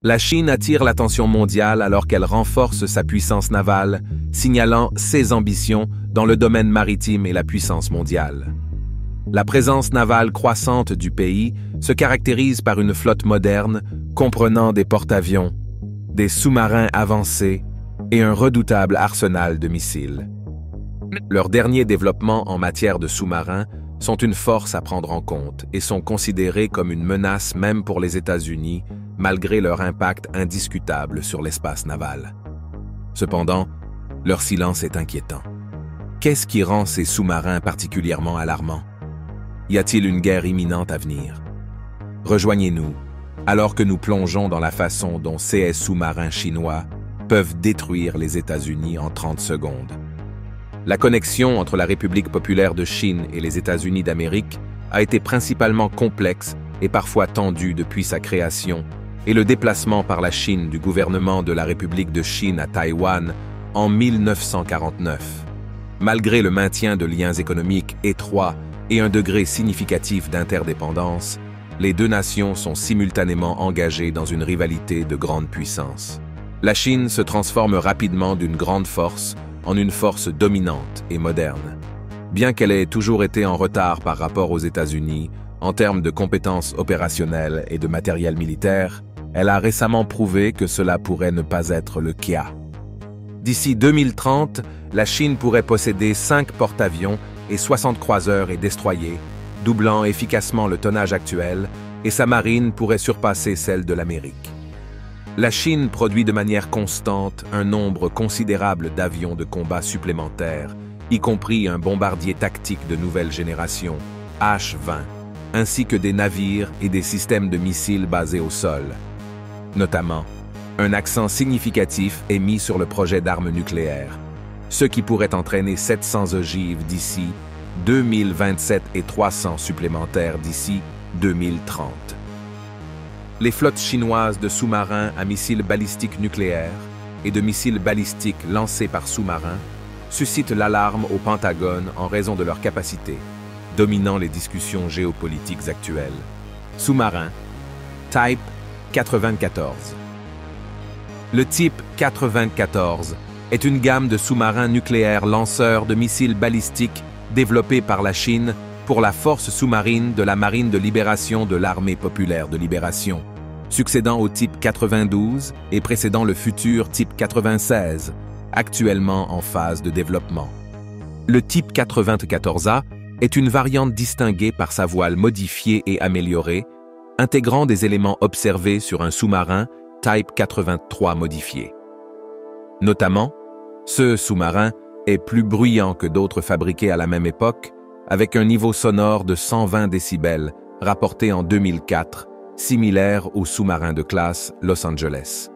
La Chine attire l'attention mondiale alors qu'elle renforce sa puissance navale, signalant ses ambitions dans le domaine maritime et la puissance mondiale. La présence navale croissante du pays se caractérise par une flotte moderne comprenant des porte-avions, des sous-marins avancés et un redoutable arsenal de missiles. Leurs derniers développements en matière de sous-marins sont une force à prendre en compte et sont considérés comme une menace même pour les États-Unis, malgré leur impact indiscutable sur l'espace naval. Cependant, leur silence est inquiétant. Qu'est-ce qui rend ces sous-marins particulièrement alarmants? Y a-t-il une guerre imminente à venir? Rejoignez-nous, alors que nous plongeons dans la façon dont ces sous-marins chinois peuvent détruire les États-Unis en 30 secondes. La connexion entre la République populaire de Chine et les États-Unis d'Amérique a été principalement complexe et parfois tendue depuis sa création, et le déplacement par la Chine du gouvernement de la République de Chine à Taïwan en 1949. Malgré le maintien de liens économiques étroits et un degré significatif d'interdépendance, les deux nations sont simultanément engagées dans une rivalité de grande puissance. La Chine se transforme rapidement d'une grande force en une force dominante et moderne. Bien qu'elle ait toujours été en retard par rapport aux États-Unis en termes de compétences opérationnelles et de matériel militaire, elle a récemment prouvé que cela pourrait ne pas être le cas. D'ici 2030, la Chine pourrait posséder 5 porte-avions et 60 croiseurs et destroyers, doublant efficacement le tonnage actuel, et sa marine pourrait surpasser celle de l'Amérique. La Chine produit de manière constante un nombre considérable d'avions de combat supplémentaires, y compris un bombardier tactique de nouvelle génération, H-20, ainsi que des navires et des systèmes de missiles basés au sol. Notamment, un accent significatif est mis sur le projet d'armes nucléaires, ce qui pourrait entraîner 700 ogives d'ici 2027 et 300 supplémentaires d'ici 2030. Les flottes chinoises de sous-marins à missiles balistiques nucléaires et de missiles balistiques lancés par sous-marins suscitent l'alarme au Pentagone en raison de leur capacité, dominant les discussions géopolitiques actuelles. Sous-marin, Type 94. Le type 94 est une gamme de sous-marins nucléaires lanceurs de missiles balistiques développés par la Chine pour la force sous-marine de la Marine de Libération de l'Armée populaire de libération, succédant au type 92 et précédant le futur type 96, actuellement en phase de développement. Le type 94A est une variante distinguée par sa voile modifiée et améliorée, intégrant des éléments observés sur un sous-marin Type 83 modifié. Notamment, ce sous-marin est plus bruyant que d'autres fabriqués à la même époque, avec un niveau sonore de 120 décibels, rapporté en 2004, similaire au sous-marin de classe Los Angeles.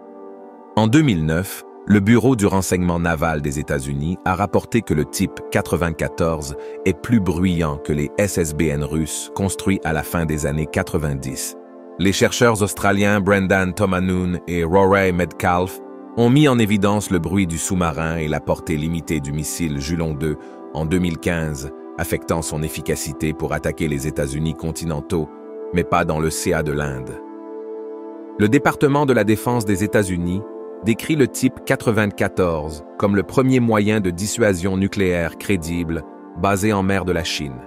En 2009, le Bureau du renseignement naval des États-Unis a rapporté que le type 94 est plus bruyant que les SSBN russes construits à la fin des années 90. Les chercheurs australiens Brendan Tomanoon et Rory Metcalf ont mis en évidence le bruit du sous-marin et la portée limitée du missile Julong 2 en 2015, affectant son efficacité pour attaquer les États-Unis continentaux, mais pas dans l'océan de l'Inde. Le département de la défense des États-Unis décrit le type 94 comme le premier moyen de dissuasion nucléaire crédible basé en mer de la Chine.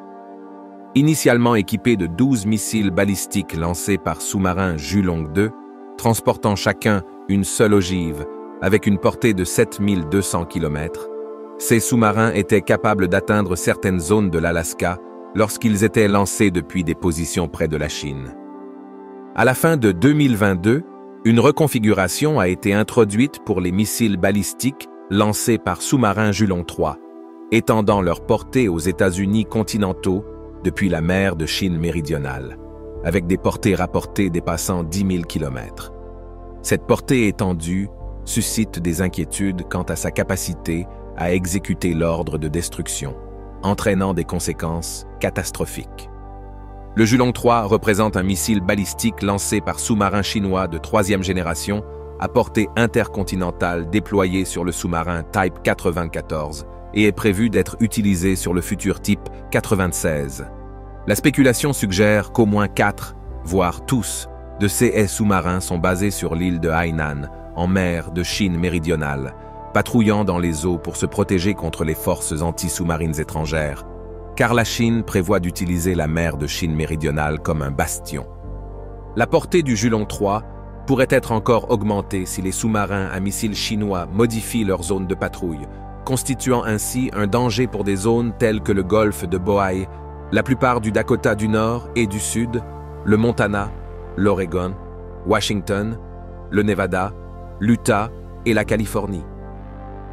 Initialement équipé de 12 missiles balistiques lancés par sous-marin Julong 2, transportant chacun une seule ogive avec une portée de 7200 km, ces sous-marins étaient capables d'atteindre certaines zones de l'Alaska lorsqu'ils étaient lancés depuis des positions près de la Chine. À la fin de 2022, une reconfiguration a été introduite pour les missiles balistiques lancés par sous-marin Julong 3, étendant leur portée aux États-Unis continentaux depuis la mer de Chine méridionale, avec des portées rapportées dépassant 10 000 km. Cette portée étendue suscite des inquiétudes quant à sa capacité à exécuter l'ordre de destruction, entraînant des conséquences catastrophiques. Le Julong 3 représente un missile balistique lancé par sous-marin chinois de 3e génération à portée intercontinentale déployé sur le sous-marin Type 94 et est prévu d'être utilisé sur le futur type 96. La spéculation suggère qu'au moins 4, voire tous, de ces sous-marins sont basés sur l'île de Hainan, en mer de Chine méridionale, patrouillant dans les eaux pour se protéger contre les forces anti-sous-marines étrangères, car la Chine prévoit d'utiliser la mer de Chine méridionale comme un bastion. La portée du Julong 3 pourrait être encore augmentée si les sous-marins à missiles chinois modifient leur zone de patrouille, constituant ainsi un danger pour des zones telles que le golfe de Bohai, la plupart du Dakota du Nord et du Sud, le Montana, l'Oregon, Washington, le Nevada, l'Utah et la Californie.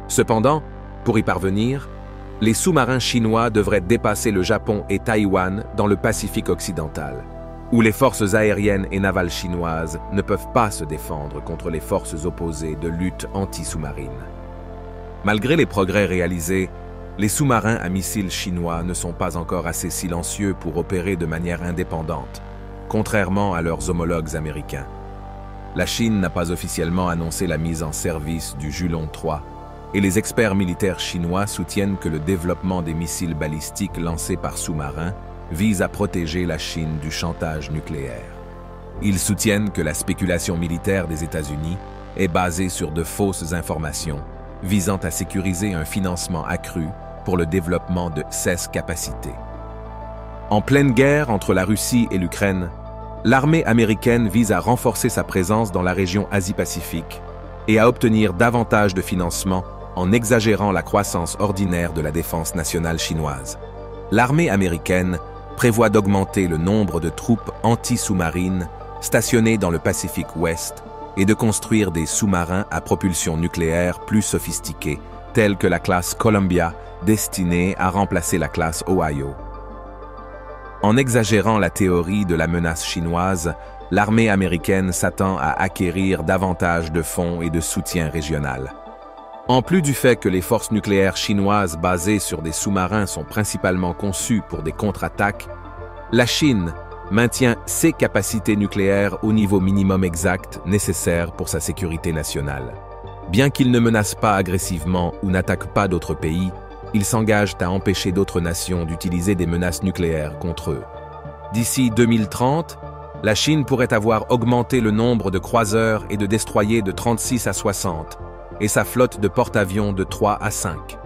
Cependant, pour y parvenir, les sous-marins chinois devraient dépasser le Japon et Taïwan dans le Pacifique occidental, où les forces aériennes et navales chinoises ne peuvent pas se défendre contre les forces opposées de lutte anti-sous-marine. Malgré les progrès réalisés, les sous-marins à missiles chinois ne sont pas encore assez silencieux pour opérer de manière indépendante, contrairement à leurs homologues américains. La Chine n'a pas officiellement annoncé la mise en service du Julong 3, et les experts militaires chinois soutiennent que le développement des missiles balistiques lancés par sous-marins vise à protéger la Chine du chantage nucléaire. Ils soutiennent que la spéculation militaire des États-Unis est basée sur de fausses informations visant à sécuriser un financement accru pour le développement de ces capacités. En pleine guerre entre la Russie et l'Ukraine, l'armée américaine vise à renforcer sa présence dans la région Asie-Pacifique et à obtenir davantage de financement en exagérant la croissance ordinaire de la défense nationale chinoise. L'armée américaine prévoit d'augmenter le nombre de troupes anti-sous-marines stationnées dans le Pacifique Ouest et de construire des sous-marins à propulsion nucléaire plus sophistiqués, tels que la classe Columbia, destinée à remplacer la classe Ohio. En exagérant la théorie de la menace chinoise, l'armée américaine s'attend à acquérir davantage de fonds et de soutien régional. En plus du fait que les forces nucléaires chinoises basées sur des sous-marins sont principalement conçues pour des contre-attaques, la Chine maintient ses capacités nucléaires au niveau minimum exact nécessaire pour sa sécurité nationale. Bien qu'ils ne menacent pas agressivement ou n'attaquent pas d'autres pays, ils s'engagent à empêcher d'autres nations d'utiliser des menaces nucléaires contre eux. D'ici 2030, la Chine pourrait avoir augmenté le nombre de croiseurs et de destroyers de 36 à 60, et sa flotte de porte-avions de 3 à 5.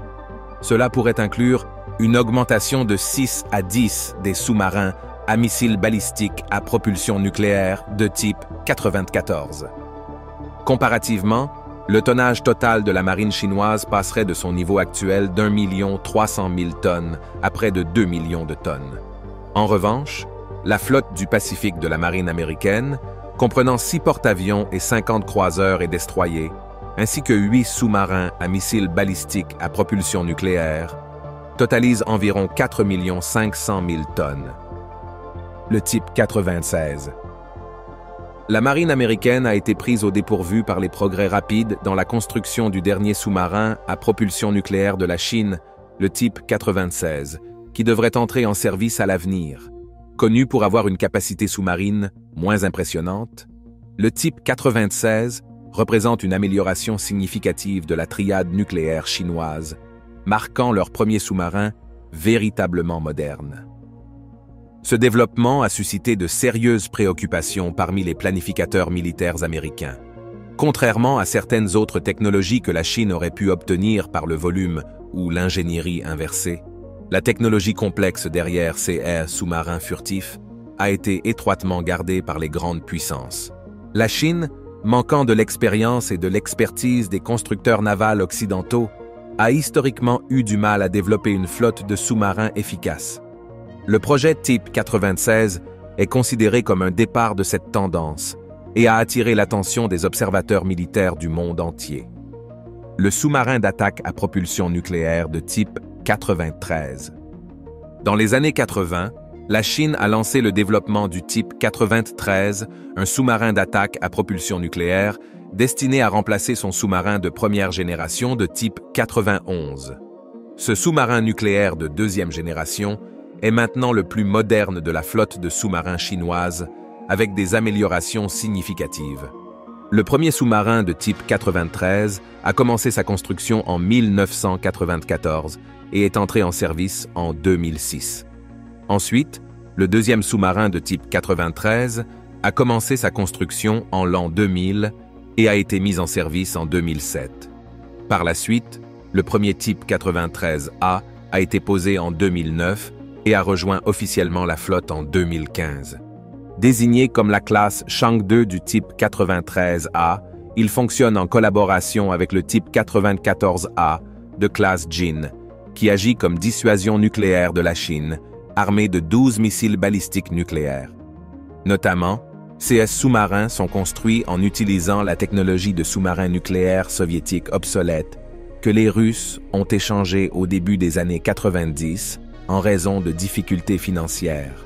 Cela pourrait inclure une augmentation de 6 à 10 des sous-marins à missiles balistiques à propulsion nucléaire de type 94. Comparativement, le tonnage total de la marine chinoise passerait de son niveau actuel d'1 300 000 tonnes à près de 2 millions de tonnes. En revanche, la flotte du Pacifique de la marine américaine, comprenant 6 porte-avions et 50 croiseurs et destroyers, ainsi que 8 sous-marins à missiles balistiques à propulsion nucléaire, totalise environ 4 500 000 tonnes. Le type 96. La marine américaine a été prise au dépourvu par les progrès rapides dans la construction du dernier sous-marin à propulsion nucléaire de la Chine, le type 96, qui devrait entrer en service à l'avenir. Connu pour avoir une capacité sous-marine moins impressionnante, le type 96 représente une amélioration significative de la triade nucléaire chinoise, marquant leur premier sous-marin véritablement moderne. Ce développement a suscité de sérieuses préoccupations parmi les planificateurs militaires américains. Contrairement à certaines autres technologies que la Chine aurait pu obtenir par le volume ou l'ingénierie inversée, la technologie complexe derrière ces sous-marins furtifs a été étroitement gardée par les grandes puissances. La Chine, manquant de l'expérience et de l'expertise des constructeurs navals occidentaux, a historiquement eu du mal à développer une flotte de sous-marins efficace. Le projet type 96 est considéré comme un départ de cette tendance et a attiré l'attention des observateurs militaires du monde entier. Le sous-marin d'attaque à propulsion nucléaire de type 93. Dans les années 80, la Chine a lancé le développement du type 93, un sous-marin d'attaque à propulsion nucléaire destiné à remplacer son sous-marin de première génération de type 91. Ce sous-marin nucléaire de deuxième génération est maintenant le plus moderne de la flotte de sous-marins chinoise, avec des améliorations significatives. Le premier sous-marin de type 93 a commencé sa construction en 1994 et est entré en service en 2006. Ensuite, le deuxième sous-marin de type 93 a commencé sa construction en l'an 2000 et a été mise en service en 2007. Par la suite, le premier type 93A a été posé en 2009 et a rejoint officiellement la flotte en 2015. Désigné comme la classe Changde du type 93A, il fonctionne en collaboration avec le type 94A de classe Jin, qui agit comme dissuasion nucléaire de la Chine, armée de 12 missiles balistiques nucléaires. Notamment, ces sous-marins sont construits en utilisant la technologie de sous-marins nucléaires soviétiques obsolètes que les Russes ont échangés au début des années 90 en raison de difficultés financières.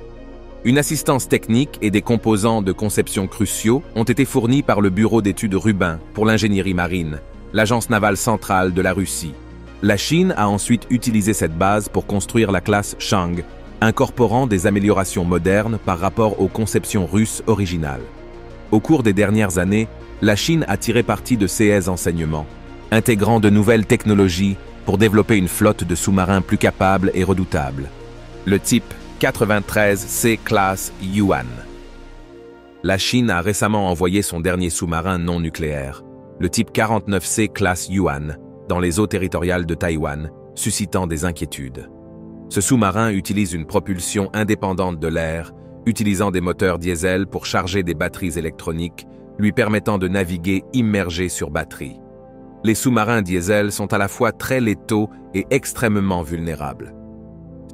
Une assistance technique et des composants de conception cruciaux ont été fournis par le Bureau d'études Rubin pour l'ingénierie marine, l'agence navale centrale de la Russie. La Chine a ensuite utilisé cette base pour construire la classe Chang, incorporant des améliorations modernes par rapport aux conceptions russes originales. Au cours des dernières années, la Chine a tiré parti de ces enseignements, intégrant de nouvelles technologies pour développer une flotte de sous-marins plus capables et redoutables. Le type 93C classe Yuan. La Chine a récemment envoyé son dernier sous-marin non nucléaire, le type 49C classe Yuan, dans les eaux territoriales de Taïwan, suscitant des inquiétudes. Ce sous-marin utilise une propulsion indépendante de l'air, utilisant des moteurs diesel pour charger des batteries électroniques, lui permettant de naviguer immergé sur batterie. Les sous-marins diesel sont à la fois très létaux et extrêmement vulnérables.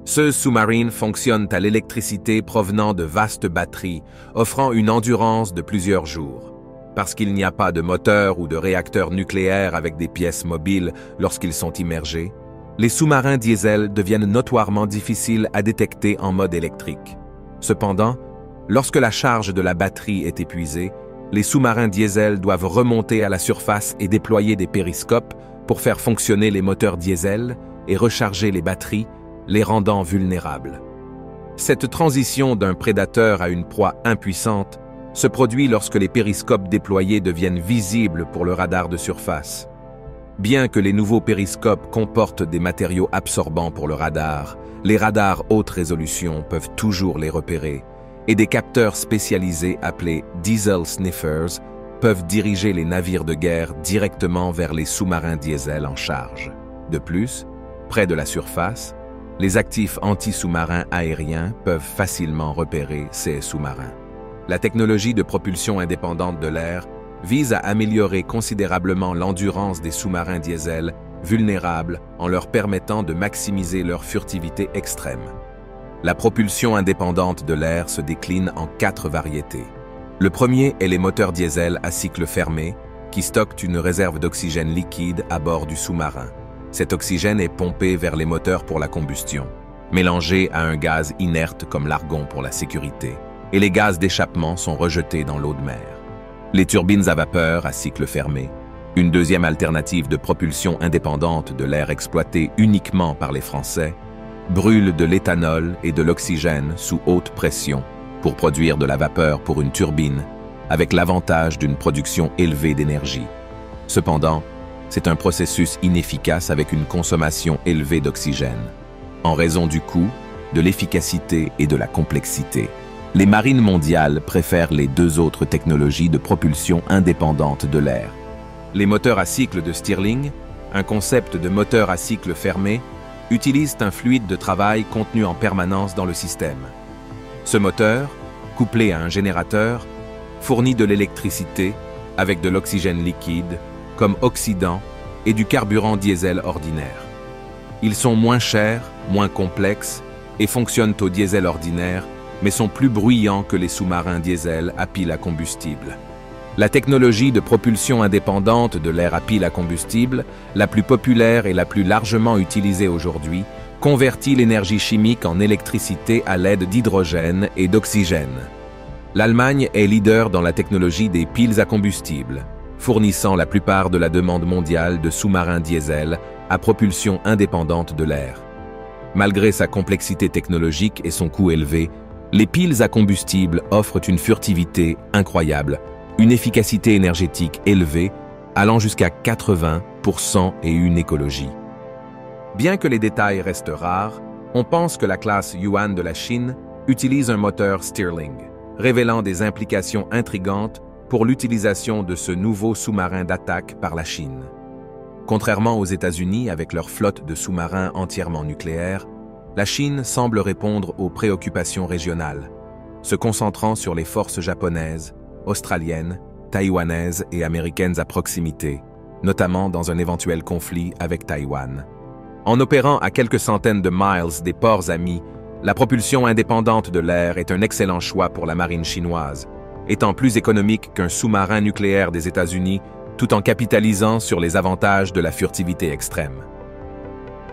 Ce sous-marin fonctionne à l'électricité provenant de vastes batteries, offrant une endurance de plusieurs jours. Parce qu'il n'y a pas de moteur ou de réacteur nucléaire avec des pièces mobiles lorsqu'ils sont immergés, les sous-marins diesel deviennent notoirement difficiles à détecter en mode électrique. Cependant, lorsque la charge de la batterie est épuisée, les sous-marins diesel doivent remonter à la surface et déployer des périscopes pour faire fonctionner les moteurs diesel et recharger les batteries, les rendant vulnérables. Cette transition d'un prédateur à une proie impuissante se produit lorsque les périscopes déployés deviennent visibles pour le radar de surface. Bien que les nouveaux périscopes comportent des matériaux absorbants pour le radar, les radars haute résolution peuvent toujours les repérer, et des capteurs spécialisés appelés Diesel Sniffers peuvent diriger les navires de guerre directement vers les sous-marins diesel en charge. De plus, près de la surface, les actifs anti-sous-marins aériens peuvent facilement repérer ces sous-marins. La technologie de propulsion indépendante de l'air vise à améliorer considérablement l'endurance des sous-marins diesel vulnérables en leur permettant de maximiser leur furtivité extrême. La propulsion indépendante de l'air se décline en 4 variétés. Le premier est les moteurs diesel à cycle fermé, qui stockent une réserve d'oxygène liquide à bord du sous-marin. Cet oxygène est pompé vers les moteurs pour la combustion, mélangé à un gaz inerte comme l'argon pour la sécurité, et les gaz d'échappement sont rejetés dans l'eau de mer. Les turbines à vapeur à cycle fermé, une deuxième alternative de propulsion indépendante de l'air exploitée uniquement par les Français, brûlent de l'éthanol et de l'oxygène sous haute pression pour produire de la vapeur pour une turbine, avec l'avantage d'une production élevée d'énergie. Cependant, c'est un processus inefficace avec une consommation élevée d'oxygène, en raison du coût, de l'efficacité et de la complexité. Les marines mondiales préfèrent les 2 autres technologies de propulsion indépendante de l'air. Les moteurs à cycle de Stirling, un concept de moteur à cycle fermé, utilisent un fluide de travail contenu en permanence dans le système. Ce moteur, couplé à un générateur, fournit de l'électricité avec de l'oxygène liquide, comme oxydant et du carburant diesel ordinaire. Ils sont moins chers, moins complexes et fonctionnent au diesel ordinaire, mais sont plus bruyants que les sous-marins diesel à pile à combustible. La technologie de propulsion indépendante de l'air à pile à combustible, la plus populaire et la plus largement utilisée aujourd'hui, convertit l'énergie chimique en électricité à l'aide d'hydrogène et d'oxygène. L'Allemagne est leader dans la technologie des piles à combustible, fournissant la plupart de la demande mondiale de sous-marins diesel à propulsion indépendante de l'air. Malgré sa complexité technologique et son coût élevé, les piles à combustible offrent une furtivité incroyable, une efficacité énergétique élevée, allant jusqu'à 80% et une écologie. Bien que les détails restent rares, on pense que la classe Yuan de la Chine utilise un moteur Stirling. révélant des implications intrigantes pour l'utilisation de ce nouveau sous-marin d'attaque par la Chine. Contrairement aux États-Unis avec leur flotte de sous-marins entièrement nucléaires, la Chine semble répondre aux préoccupations régionales, se concentrant sur les forces japonaises, australiennes, taïwanaises et américaines à proximité, notamment dans un éventuel conflit avec Taïwan. En opérant à quelques centaines de miles des ports amis, la propulsion indépendante de l'air est un excellent choix pour la marine chinoise, étant plus économique qu'un sous-marin nucléaire des États-Unis, tout en capitalisant sur les avantages de la furtivité extrême.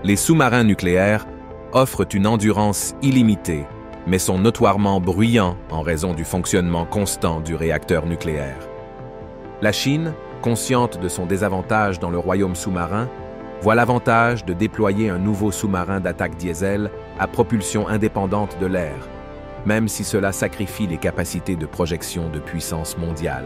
Les sous-marins nucléaires offrent une endurance illimitée, mais sont notoirement bruyants en raison du fonctionnement constant du réacteur nucléaire. La Chine, consciente de son désavantage dans le royaume sous-marin, voit l'avantage de déployer un nouveau sous-marin d'attaque diesel à propulsion indépendante de l'air, même si cela sacrifie les capacités de projection de puissance mondiale.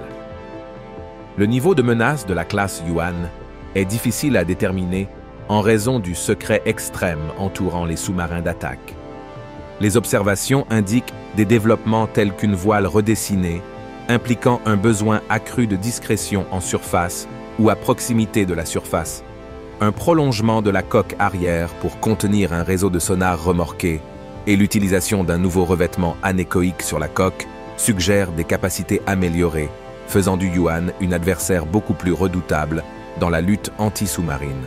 Le niveau de menace de la classe Yuan est difficile à déterminer en raison du secret extrême entourant les sous-marins d'attaque. Les observations indiquent des développements tels qu'une voile redessinée, impliquant un besoin accru de discrétion en surface ou à proximité de la surface, un prolongement de la coque arrière pour contenir un réseau de sonar remorqué et l'utilisation d'un nouveau revêtement anéchoïque sur la coque suggèrent des capacités améliorées, faisant du Yuan une adversaire beaucoup plus redoutable dans la lutte anti-sous-marine.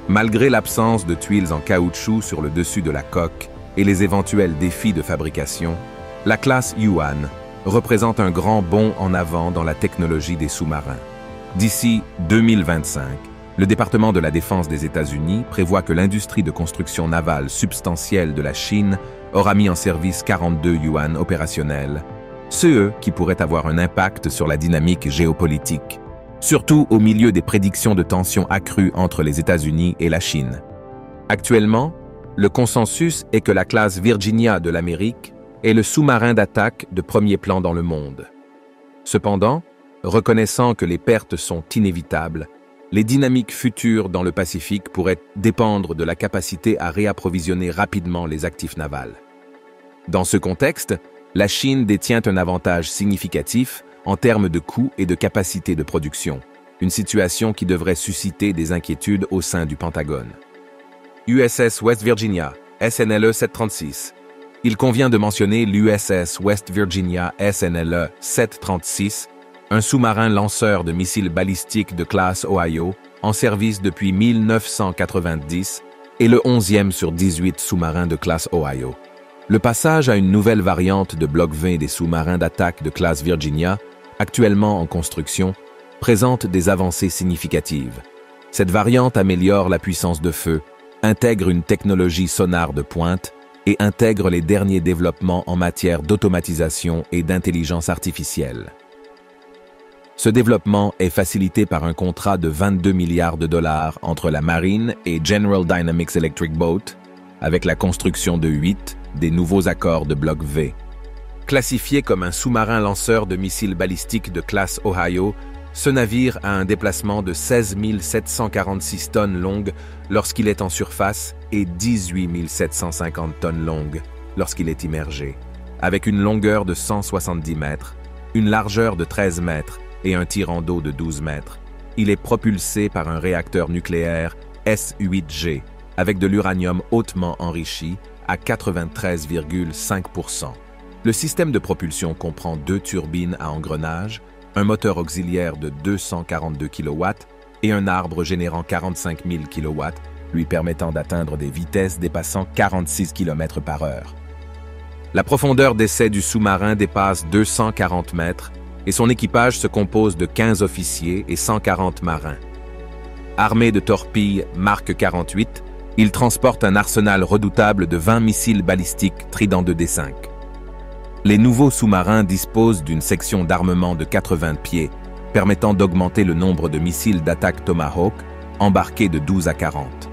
Malgré l'absence de tuiles en caoutchouc sur le dessus de la coque et les éventuels défis de fabrication, la classe Yuan représente un grand bond en avant dans la technologie des sous-marins. D'ici 2025, le département de la Défense des États-Unis prévoit que l'industrie de construction navale substantielle de la Chine aura mis en service 42 Yuan opérationnels, ceux qui pourraient avoir un impact sur la dynamique géopolitique, surtout au milieu des prédictions de tensions accrues entre les États-Unis et la Chine. Actuellement, le consensus est que la classe Virginia de l'Amérique est le sous-marin d'attaque de premier plan dans le monde. Cependant, reconnaissant que les pertes sont inévitables, les dynamiques futures dans le Pacifique pourraient dépendre de la capacité à réapprovisionner rapidement les actifs navals. Dans ce contexte, la Chine détient un avantage significatif en termes de coûts et de capacité de production, une situation qui devrait susciter des inquiétudes au sein du Pentagone. USS West Virginia, SNLE 736. Il convient de mentionner l'USS West Virginia SNLE 736, un sous-marin lanceur de missiles balistiques de classe Ohio, en service depuis 1990 et le 11e sur 18 sous-marins de classe Ohio. Le passage à une nouvelle variante de bloc V des sous-marins d'attaque de classe Virginia, actuellement en construction, présente des avancées significatives. Cette variante améliore la puissance de feu, intègre une technologie sonar de pointe et intègre les derniers développements en matière d'automatisation et d'intelligence artificielle. Ce développement est facilité par un contrat de 22 milliards de dollars entre la Marine et General Dynamics Electric Boat, avec la construction de 8 des nouveaux accords de bloc V. Classifié comme un sous-marin lanceur de missiles balistiques de classe Ohio, ce navire a un déplacement de 16 746 tonnes longues lorsqu'il est en surface et 18 750 tonnes longues lorsqu'il est immergé, avec une longueur de 170 mètres, une largeur de 13 mètres et un tirant d'eau de 12 mètres. Il est propulsé par un réacteur nucléaire S-8G avec de l'uranium hautement enrichi à 93,5%. Le système de propulsion comprend 2 turbines à engrenage, un moteur auxiliaire de 242 kW et un arbre générant 45 000 kW, lui permettant d'atteindre des vitesses dépassant 46 km/h. La profondeur d'essai du sous-marin dépasse 240 mètres et son équipage se compose de 15 officiers et 140 marins. Armé de torpilles Mark 48, il transporte un arsenal redoutable de 20 missiles balistiques Trident 2D5. Les nouveaux sous-marins disposent d'une section d'armement de 80 pieds, permettant d'augmenter le nombre de missiles d'attaque Tomahawk, embarqués de 12 à 40.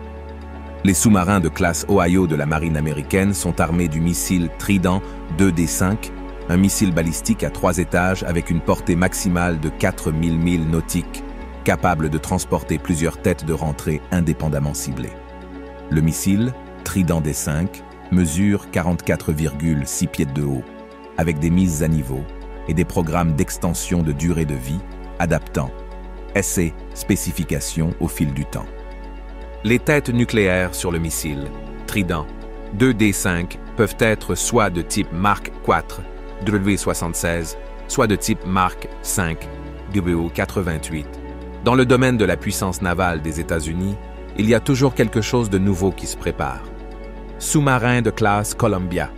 Les sous-marins de classe Ohio de la marine américaine sont armés du missile Trident 2D5, un missile balistique à 3 étages avec une portée maximale de 4000 milles nautiques, capable de transporter plusieurs têtes de rentrée indépendamment ciblées. Le missile, Trident D5, mesure 44,6 pieds de haut. avec des mises à niveau et des programmes d'extension de durée de vie, adaptant essais, spécifications au fil du temps. Les têtes nucléaires sur le missile Trident 2D5 peuvent être soit de type Mark IV W76, soit de type Mark V W88. Dans le domaine de la puissance navale des États-Unis, il y a toujours quelque chose de nouveau qui se prépare. Sous-marin de classe Columbia.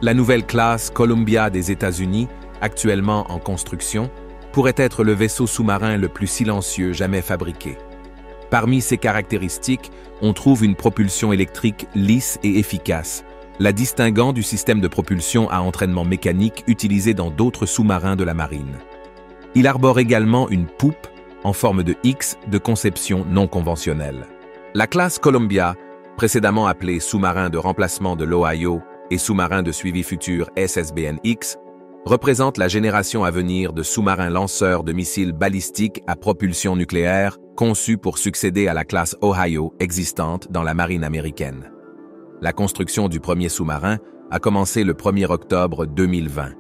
La nouvelle classe Columbia des États-Unis, actuellement en construction, pourrait être le vaisseau sous-marin le plus silencieux jamais fabriqué. Parmi ses caractéristiques, on trouve une propulsion électrique lisse et efficace, la distinguant du système de propulsion à entraînement mécanique utilisé dans d'autres sous-marins de la marine. Il arbore également une poupe en forme de X de conception non conventionnelle. La classe Columbia, précédemment appelée sous-marin de remplacement de l'Ohio et sous-marin de suivi futur SSBN-X, représente la génération à venir de sous-marins lanceurs de missiles balistiques à propulsion nucléaire conçus pour succéder à la classe Ohio existante dans la marine américaine. La construction du premier sous-marin a commencé le 1er octobre 2020,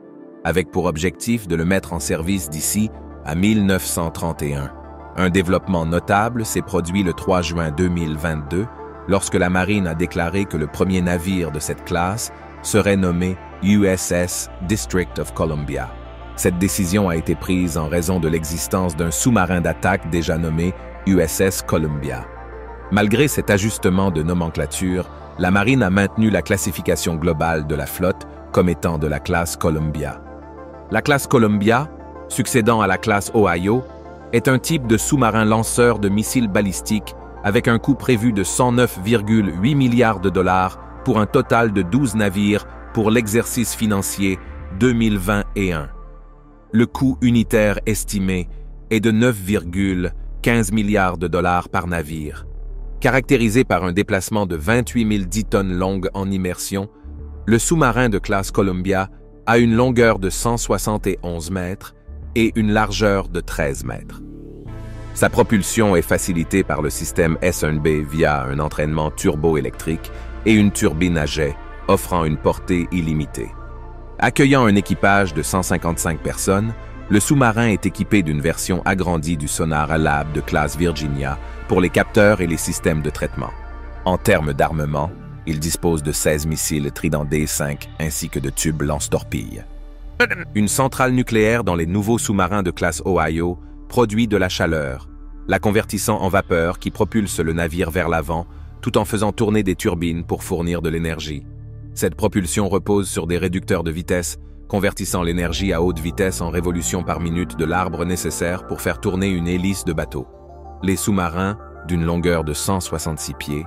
avec pour objectif de le mettre en service d'ici à 1931. Un développement notable s'est produit le 3 juin 2022, lorsque la marine a déclaré que le premier navire de cette classe serait nommé USS District of Columbia. Cette décision a été prise en raison de l'existence d'un sous-marin d'attaque déjà nommé USS Columbia. Malgré cet ajustement de nomenclature, la marine a maintenu la classification globale de la flotte comme étant de la classe Columbia. La classe Columbia, succédant à la classe Ohio, est un type de sous-marin lanceur de missiles balistiques avec un coût prévu de 109,8 milliards de dollars pour un total de 12 navires pour l'exercice financier 2021. Le coût unitaire estimé est de 9,15 milliards de dollars par navire. Caractérisé par un déplacement de 28 010 tonnes longues en immersion, le sous-marin de classe Columbia a une longueur de 171 mètres et une largeur de 13 mètres. Sa propulsion est facilitée par le système S1B via un entraînement turbo-électrique et une turbine à jet, offrant une portée illimitée. Accueillant un équipage de 155 personnes, le sous-marin est équipé d'une version agrandie du sonar Alab de classe Virginia pour les capteurs et les systèmes de traitement. En termes d'armement, il dispose de 16 missiles Trident D5 ainsi que de tubes lance-torpilles. Une centrale nucléaire dans les nouveaux sous-marins de classe Ohio produit de la chaleur, la convertissant en vapeur qui propulse le navire vers l'avant tout en faisant tourner des turbines pour fournir de l'énergie. Cette propulsion repose sur des réducteurs de vitesse, convertissant l'énergie à haute vitesse en révolutions par minute de l'arbre nécessaire pour faire tourner une hélice de bateau. Les sous-marins, d'une longueur de 166 pieds,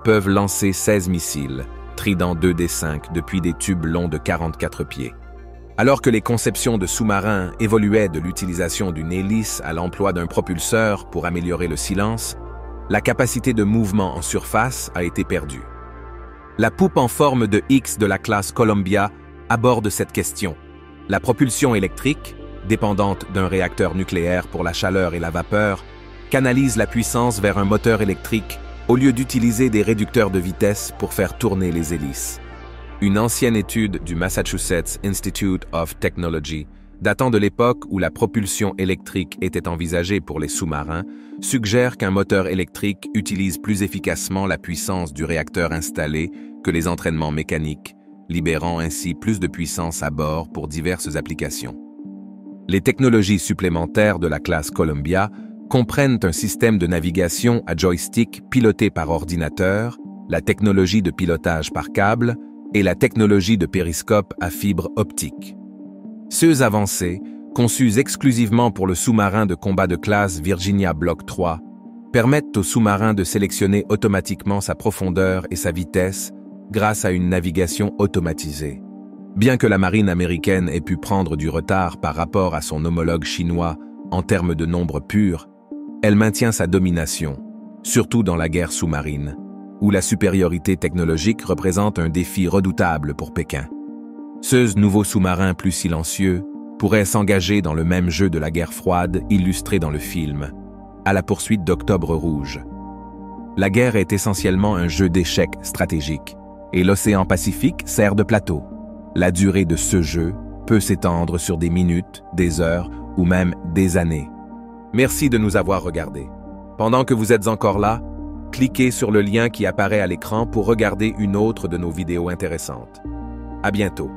peuvent lancer 16 missiles, Trident 2D5 depuis des tubes longs de 44 pieds. Alors que les conceptions de sous-marins évoluaient de l'utilisation d'une hélice à l'emploi d'un propulseur pour améliorer le silence, la capacité de mouvement en surface a été perdue. La poupe en forme de X de la classe Columbia aborde cette question. La propulsion électrique, dépendante d'un réacteur nucléaire pour la chaleur et la vapeur, canalise la puissance vers un moteur électrique au lieu d'utiliser des réducteurs de vitesse pour faire tourner les hélices. Une ancienne étude du Massachusetts Institute of Technology, datant de l'époque où la propulsion électrique était envisagée pour les sous-marins, suggère qu'un moteur électrique utilise plus efficacement la puissance du réacteur installé que les entraînements mécaniques, libérant ainsi plus de puissance à bord pour diverses applications. Les technologies supplémentaires de la classe Columbia comprennent un système de navigation à joystick piloté par ordinateur, la technologie de pilotage par câble et la technologie de périscope à fibre optique. Ces avancées, conçues exclusivement pour le sous-marin de combat de classe Virginia Block 3, permettent au sous-marin de sélectionner automatiquement sa profondeur et sa vitesse grâce à une navigation automatisée. Bien que la marine américaine ait pu prendre du retard par rapport à son homologue chinois en termes de nombre pur, elle maintient sa domination, surtout dans la guerre sous-marine, où la supériorité technologique représente un défi redoutable pour Pékin. Ce nouveau sous-marin plus silencieux pourrait s'engager dans le même jeu de la guerre froide illustré dans le film, à la poursuite d'Octobre Rouge. La guerre est essentiellement un jeu d'échecs stratégique, et l'océan Pacifique sert de plateau. La durée de ce jeu peut s'étendre sur des minutes, des heures ou même des années. Merci de nous avoir regardés. Pendant que vous êtes encore là, cliquez sur le lien qui apparaît à l'écran pour regarder une autre de nos vidéos intéressantes. À bientôt.